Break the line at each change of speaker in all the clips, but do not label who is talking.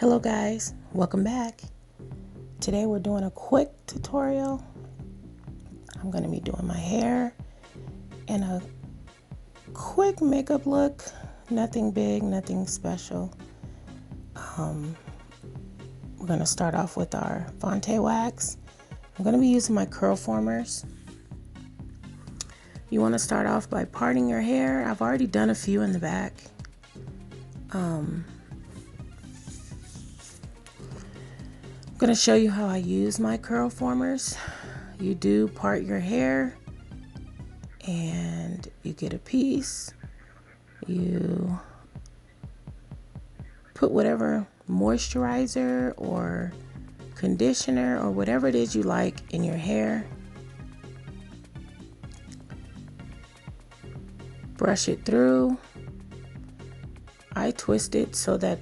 Hello guys, welcome back. Today we're doing a quick tutorial. I'm going to be doing my hair and a quick makeup look. Nothing big, nothing special. We're going to start off with our Fonte wax. I'm going to be using my Curlformers. You want to start off by parting your hair. I've already done a few in the back. I'm going to show you how I use my Curlformers. You do part your hair and you get a piece. You put whatever moisturizer or conditioner or whatever it is you like in your hair. Brush it through. I twist it so that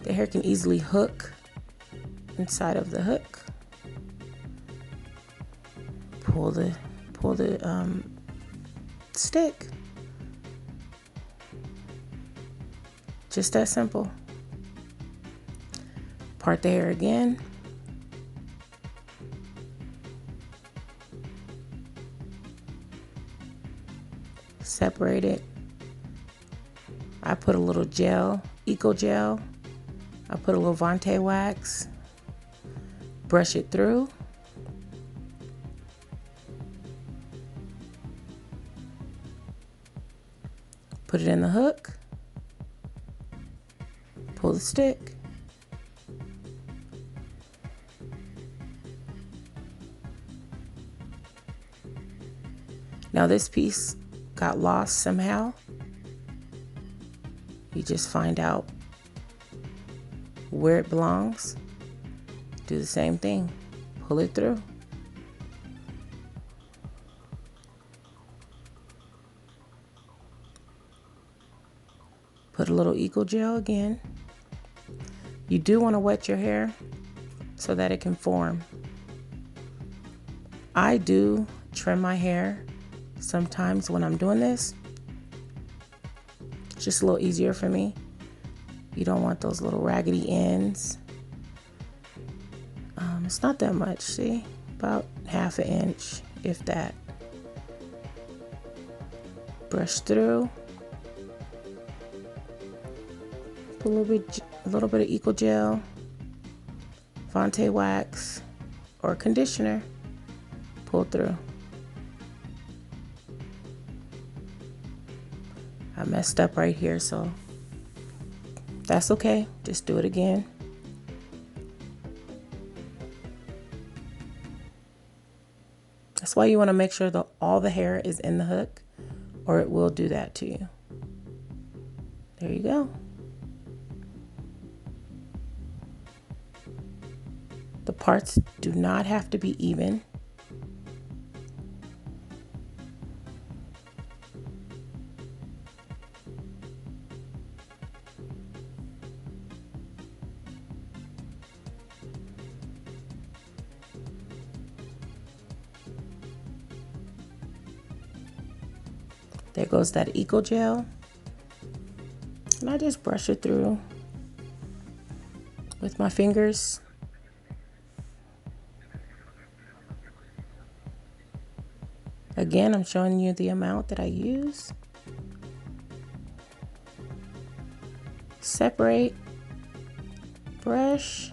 the hair can easily hook inside of the hook. Pull the stick. Just that simple. Part the hair again. Separate it. I put a little gel, Eco Gel. I put a little Fonte wax. Brush it through. Put it in the hook. Pull the stick. Now this piece got lost somehow. You just find out where it belongs. Do the same thing. Pull it through. Put a little Eco Gel again. You do want to wet your hair so that it can form. I do trim my hair sometimes when I'm doing this. It's just a little easier for me. You don't want those little raggedy ends. It's not that much, see? About ½ inch, if that. Brush through. Put a little bit of Eco Gel, Fonte wax, or conditioner. Pull through. I messed up right here, so that's okay. Just do it again. That's why you want to make sure that all the hair is in the hook, or it will do that to you. There you go. The parts do not have to be even. There goes that Eco Gel. And I just brush it through with my fingers. Again, I'm showing you the amount that I use. Separate, brush.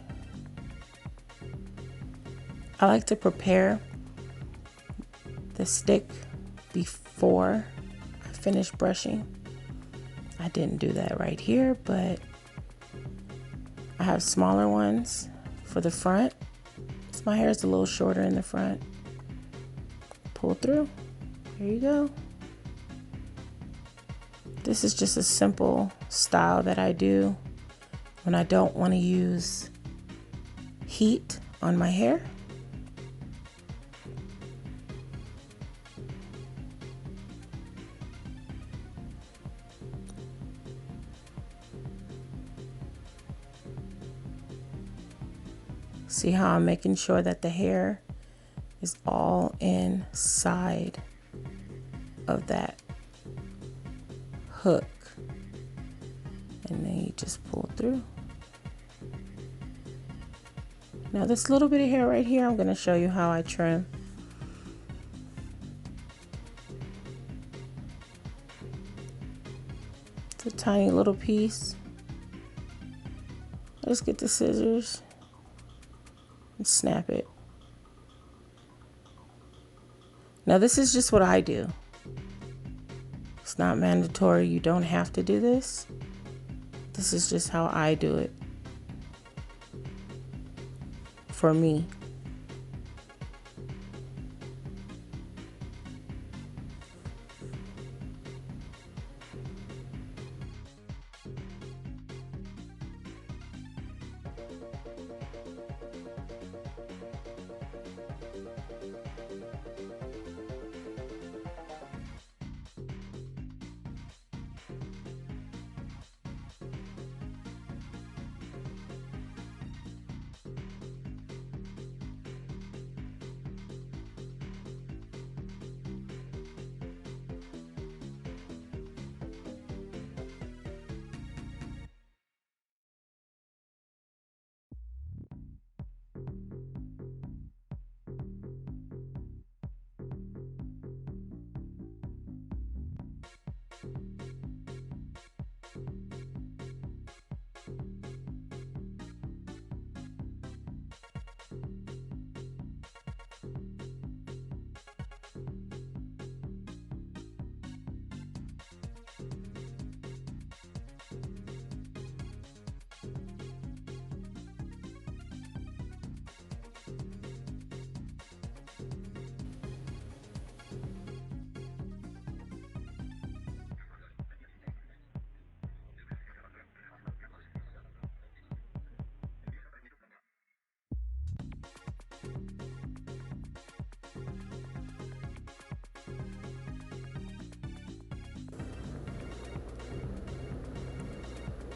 I like to prepare the stick before I finish brushing. I didn't do that right here, but I have smaller ones for the front. So my hair is a little shorter in the front. Pull through. There you go. This is just a simple style that I do when I don't want to use heat on my hair. See how I'm making sure that the hair is all inside of that hook, and then you just pull through. Now this little bit of hair right here, I'm going to show you how I trim. It's a tiny little piece. I just get the scissors and snap it. Now this is just what I do. It's not mandatory. You don't have to do this. This is just how I do it. For me.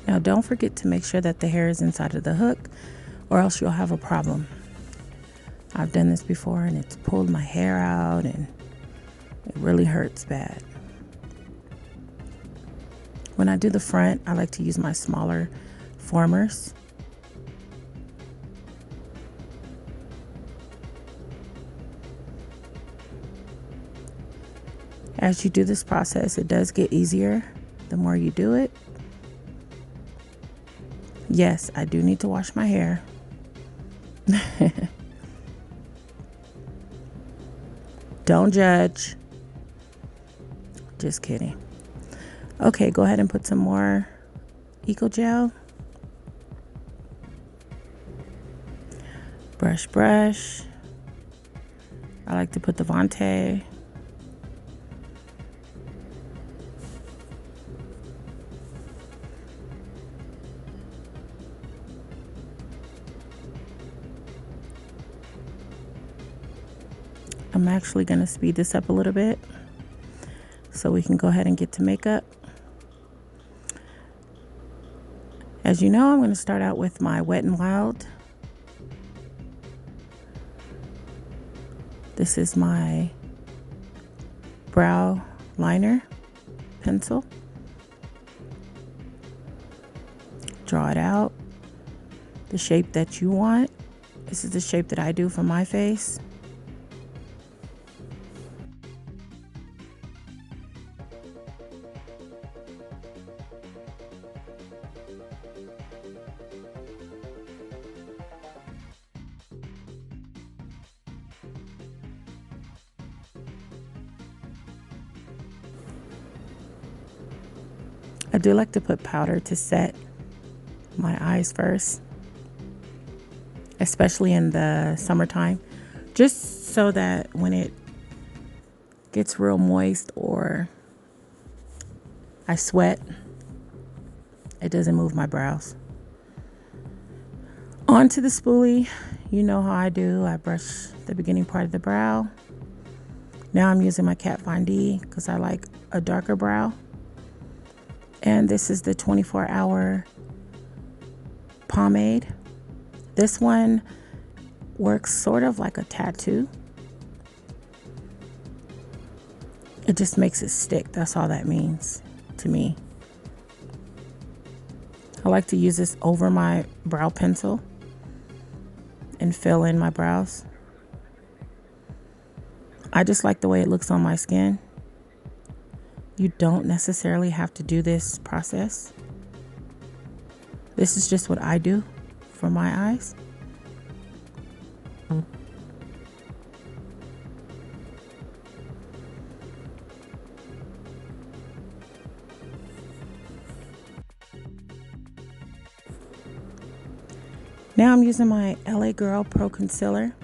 Now don't forget to make sure that the hair is inside of the hook, or else you'll have a problem. I've done this before and it's pulled my hair out and it really hurts bad. When I do the front, I like to use my smaller formers. As you do this process, it does get easier the more you do it. Yes, I do need to wash my hair. Don't judge. Just kidding. Okay, go ahead and put some more Eco Gel. Brush, brush. I like to put the Vante. I'm actually going to speed this up a little bit so we can go ahead and get to makeup. As you know, I'm going to start out with my Wet n Wild. This is my brow liner pencil. Draw it out the shape that you want. This is the shape that I do for my face. I do like to put powder to set my eyes first, especially in the summertime, just so that when it gets real moist or I sweat, it doesn't move my brows. Onto the spoolie. You know how I do. I brush the beginning part of the brow. Now I'm using my Kat Von D because I like a darker brow. And this is the 24-hour pomade. This one works sort of like a tattoo. It just makes it stick. That's all that means to me. I like to use this over my brow pencil and fill in my brows. I just like the way it looks on my skin. You don't necessarily have to do this process. This is just what I do for my eyes. Now I'm using my LA Girl Pro Concealer.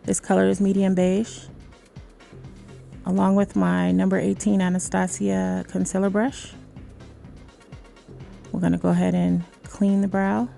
This color is medium beige, along with my number 18 Anastasia concealer brush. We're going to go ahead and clean the brow.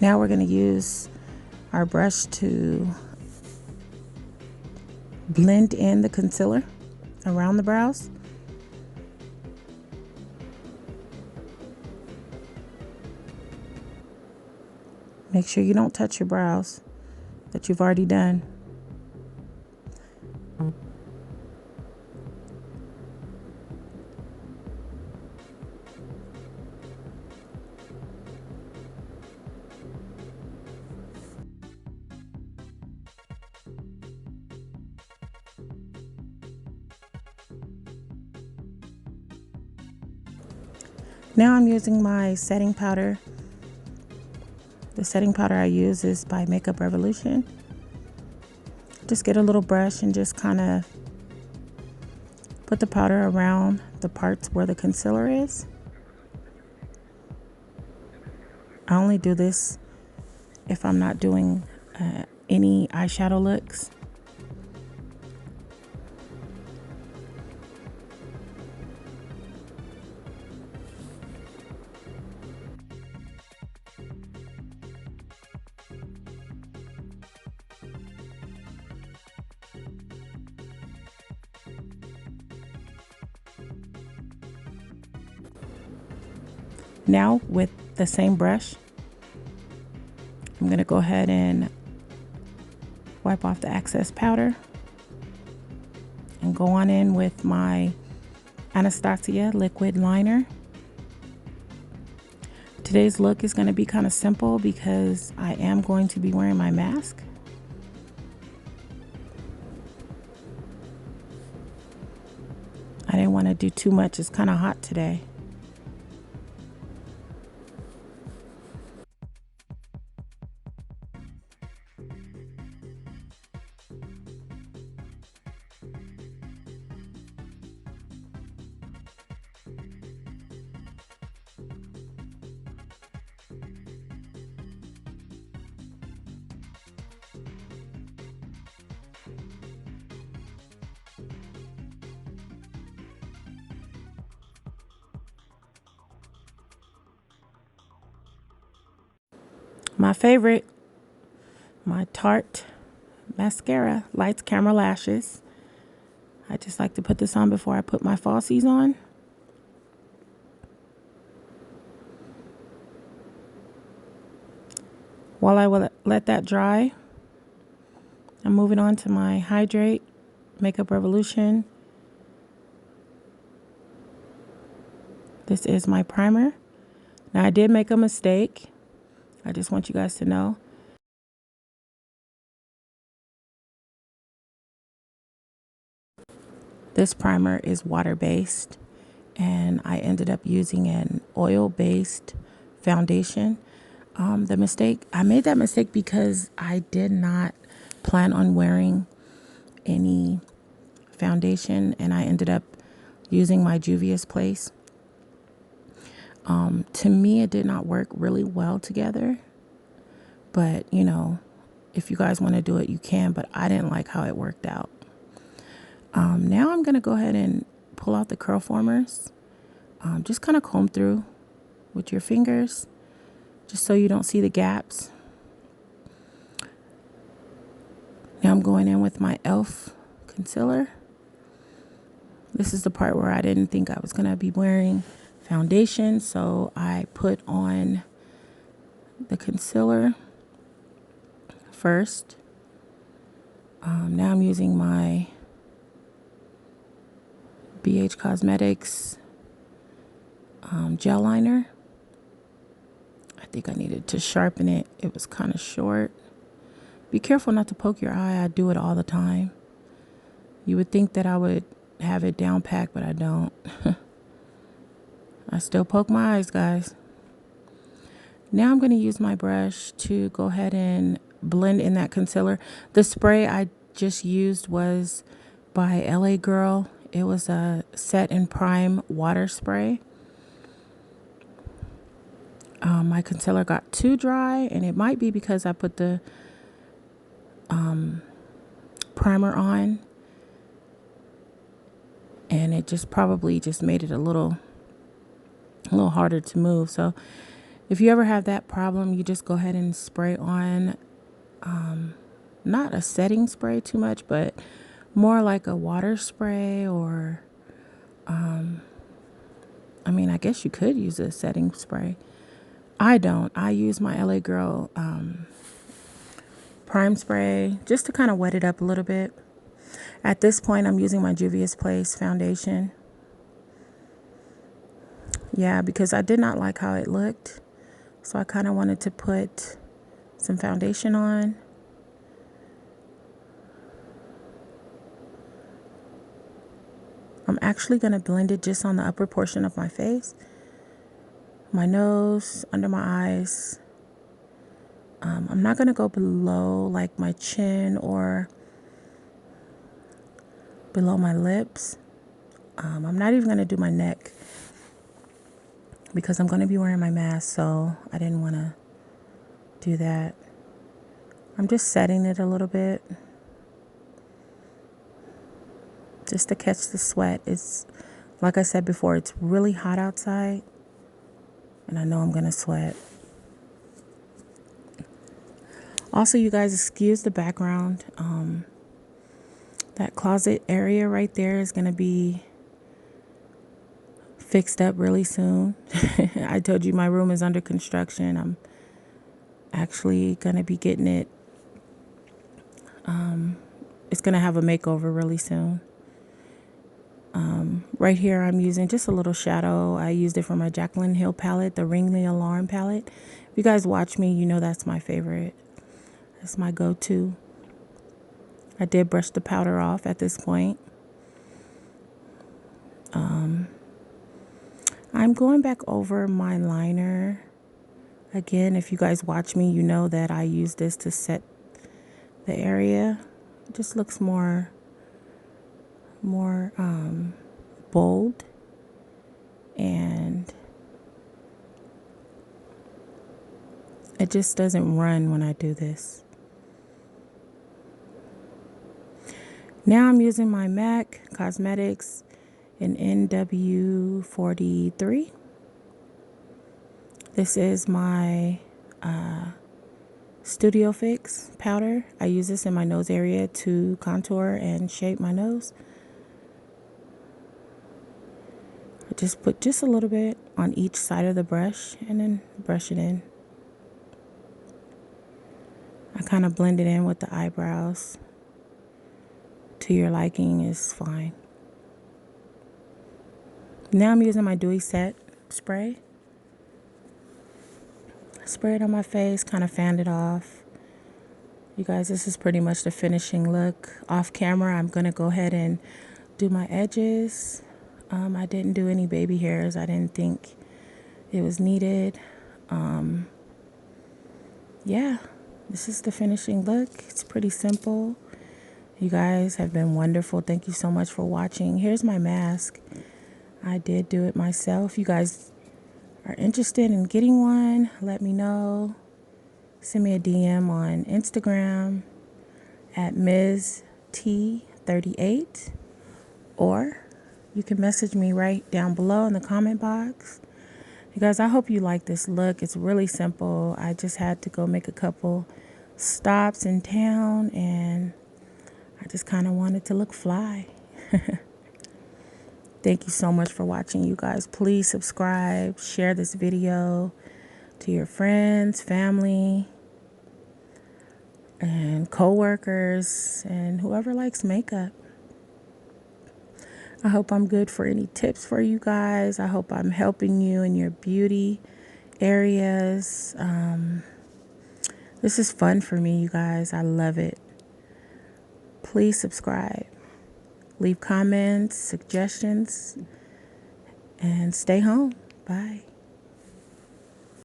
Now we're going to use our brush to blend in the concealer around the brows. Make sure you don't touch your brows that you've already done. Now I'm using my setting powder. The setting powder I use is by Makeup Revolution. Just get a little brush and just kind of put the powder around the parts where the concealer is. I only do this if I'm not doing any eyeshadow looks. Now with the same brush, I'm going to go ahead and wipe off the excess powder and go on in with my Anastasia liquid liner. Today's look is going to be kind of simple because I am going to be wearing my mask. I didn't want to do too much. It's kind of hot today. My favorite, my Tarte mascara, Lights Camera Lashes. I just like to put this on before I put my falsies on. While I will let that dry, I'm moving on to my Hydrate Makeup Revolution. This is my primer. Now I did make a mistake. I just want you guys to know. This primer is water-based, and I ended up using an oil-based foundation. I made that mistake because I did not plan on wearing any foundation, and I ended up using my Juvia's Place. To me, it did not work really well together, but you know, if you guys want to do it, you can, but I didn't like how it worked out. Now I'm going to go ahead and pull out the Curlformers. Just kind of comb through with your fingers, just so you don't see the gaps. Now I'm going in with my e.l.f. concealer. This is the part where I didn't think I was going to be wearing foundation, so I put on the concealer first. Now I'm using my BH Cosmetics gel liner. I think I needed to sharpen it. It was kind of short. Be careful not to poke your eye. I do it all the time. You would think that I would have it down packed, but I don't. I still poke my eyes, guys. Now I'm going to use my brush to go ahead and blend in that concealer. The spray I just used was by LA Girl. It was a Set and Prime water spray. My concealer got too dry, and it might be because I put the primer on, and it just probably just made it a little harder to move. So if you ever have that problem, you just go ahead and spray on, not a setting spray too much, but more like a water spray, or I mean, I guess you could use a setting spray. I don't. I use my LA Girl prime spray just to kind of wet it up a little bit. At this point, I'm using my Juvia's Place foundation. Yeah, because I did not like how it looked, so I kind of wanted to put some foundation on. I'm actually going to blend it just on the upper portion of my face, my nose, under my eyes. I'm not going to go below like my chin or below my lips. I'm not even going to do my neck because I'm going to be wearing my mask, so I didn't want to do that. I'm just setting it a little bit just to catch the sweat. It's, like I said before, it's really hot outside, and I know I'm going to sweat. Also, you guys, excuse the background. That closet area right there is going to be fixed up really soon. I told you my room is under construction. I'm actually going to be getting it. It's going to have a makeover really soon. Right here, I'm using just a little shadow. I used it from my Jaclyn Hill palette, the Ring the Alarm palette. If you guys watch me, you know that's my favorite. That's my go-to. I did brush the powder off at this point. I'm going back over my liner. Again, if you guys watch me, you know that I use this to set the area. It just looks more bold, and it just doesn't run when I do this. Now I'm using my MAC Cosmetics in NW43. This is my Studio Fix powder. I use this in my nose area to contour and shape my nose. I just put just a little bit on each side of the brush and then brush it in. I kind of blend it in with the eyebrows. To your liking is fine. Now I'm using my Dewy Set spray. Spray it on my face, kind of fanned it off. You guys, this is pretty much the finishing look. Off camera, I'm going to go ahead and do my edges. I didn't do any baby hairs. I didn't think it was needed. Yeah, this is the finishing look. It's pretty simple. You guys have been wonderful. Thank you so much for watching. Here's my mask. I did do it myself. You guys are interested in getting one, let me know. Send me a DM on Instagram at Ms. T38, or you can message me right down below in the comment box. You guys, I hope you like this look. It's really simple. I just had to go make a couple stops in town, and I just kind of wanted to look fly. Thank you so much for watching, you guys. Please subscribe, share this video to your friends, family, and co-workers, and whoever likes makeup. I hope I'm good for any tips for you guys. I hope I'm helping you in your beauty areas. This is fun for me, you guys. I love it. Please subscribe. Leave comments, suggestions, and stay home. Bye.